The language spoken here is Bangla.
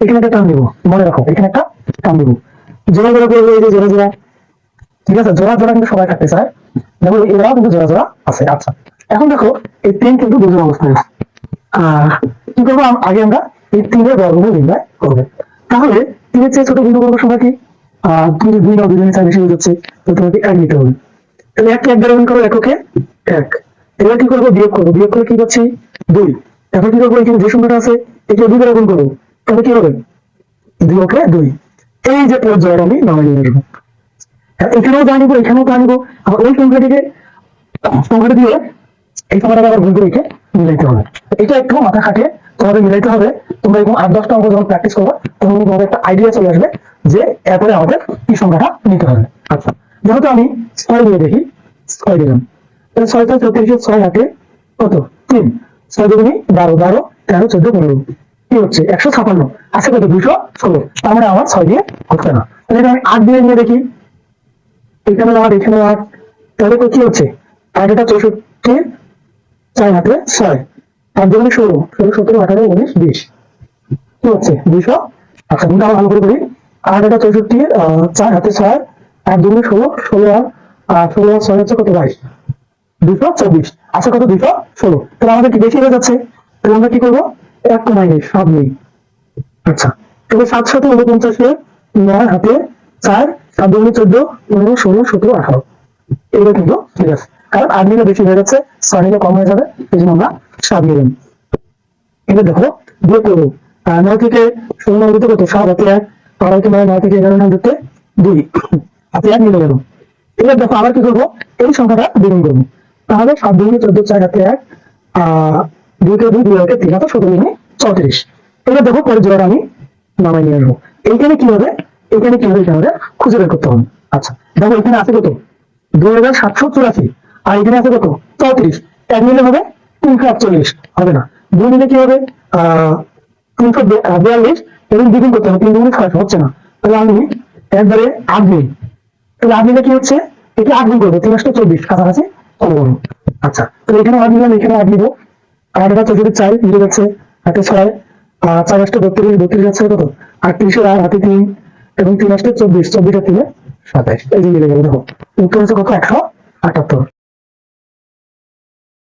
এখানে একটা টান দিব, মনে রাখো এখানে একটা টান দিব, জোড়া জোড়া করবো, এই যে জোড়া জোড়া, ঠিক আছে, জোড়া জোড়া কিন্তু সবাই থাকতে চায়, দেখো এরাও কিন্তু জোড়া জোড়া আছে। আচ্ছা, এখন দেখো এই 3 কিন্তু দুজন অবস্থায় আছে। কি করবো আগে আমরা এই 3-এর বর্গমূল নির্ণয় করবো। তাহলে 3-এর চেয়ে ছোট বিন্দু করবো সংখ্যা কি? তুমি যদি 2 নাও, 2 জনের চেয়ে বেশি হয়ে যাচ্ছে, তো তোমাকে 1 নিতে হবে। তাহলে 1 কে 1 দ্বারা গুণ করো, এককে 1। এবার কি করবো? বিয়োগ করবো, বিয়োগ করে কি পাচ্ছি? 2। এখন কি করবো? এখানে যে সংখ্যাটা আছে একে 2 দ্বারা গুণ করবো, তাহলে কি হবে? 2 কে 2। এই যে পর্যায়ে আমি নামাই নিয়ে আসবো, এখানেও জানিবো, এখানেও জানিবো, আবার ওই সংখ্যাটা দিয়ে এই সংখ্যাটা আবার গুণ করে একে মিলাইতে হবে। এটা একটু মাথা খাটিয়ে তোমাদের মিলাইতে হবে। তোমরা এরকম 8-10টা অঙ্ক যখন প্র্যাকটিস করবো, তখন তোমাদের একটা আইডিয়া চলে আসবে যে এরপরে আমাদের কি সংখ্যাটা নিতে হবে। আচ্ছা, যেহেতু আমি 6 দিয়ে দেখি, 6 দিলাম, তাহলে 6 × 34, 6 হাতে কত? 3। 6 দুগুণে 12, 12, 13, 14, 15, কি হচ্ছে? 156। আছে কত? 216। তার মানে আমার 6 দিয়ে হচ্ছে না। তাহলে এটা আমি 8 দিয়ে নিয়ে দেখি, এখানে 8, এখানে 8, তাহলে কি হচ্ছে? 8 × 64, 4 হাতে 6, 8 দুগুণে 16, 16, 17, 18, 19, 20, কি হচ্ছে? 200। আচ্ছা, কিন্তু আমরা ভালো করে করি, 8 × 64, 4 হাতে 6, 8 দুগুণে 16, 16 আর 16 আর 6 হচ্ছে কত? 22, 224। আছে কত? 216। তাহলে আমাদের কি বেশি হয়ে যাচ্ছে, তাহলে আমরা কি করবো? 1 কমাই নেই, 7 নেই। আচ্ছা, তাহলে 7 × 7 = 49, 9 হাতে 4, 7 দুগুণে 14, 15, 16, 17, 18, এগুলো কিন্তু ঠিক আছে, কারণ 8 নিলে বেশি হয়ে যাচ্ছে, 6 নিলে কম হয়ে যাবে, এই জন্য আমরা 7 নিলাম। এবার দেখো বিয়োগ করবো, 9 থেকে 16 দিতে কত? 7 হাতে 1, আর হয়তো 9 থেকে 11 নাম দিতে 2 হাতে 1 মিলে গেল। এবার দেখো আবার কি করবো? এই সংখ্যাটা দ্বিগুণ করবো, তাহলে 7 দুগুণে 14, 4 হাতে 1, 2 কে 2, 2 হাতে 3, হাতে 17 দুগুণে 34। এবার দেখো পরের জোড়াটা আমি নামাই নিয়ে আসবো। এইখানে কি হবে? এখানে কি হবে? এটা আমাদের খুঁজে বের করতে হবে। আচ্ছা, দেখো এখানে আছে কত? 2784, আর এখানে আছে কত? 34। 1 মিলে হবে 348, হবে না। 2 মিলে কি হবে? 342, এবং দ্বিগুণ করতে হবে, 3 দুগুণে 600, হচ্ছে না। তাহলে আমি একবারে 8 নিই, তাহলে 8 নিলে কি হচ্ছে? এটি 8 গুণ করবো, 3 × 24, কাছাকাছি চলে যাবো। আচ্ছা, তাহলে এখানে 8 নিলাম, এখানে 8 নিব, 8 × 64, 4 মিলে যাচ্ছে, হাতে 6, 4 × 32, 32 যাচ্ছে কত? 38, আর হাতে 3, এবং 3 × 24, 24 আর 3, 27, এই যে মিলে গেল। দেখো উত্তর হচ্ছে কত? 178।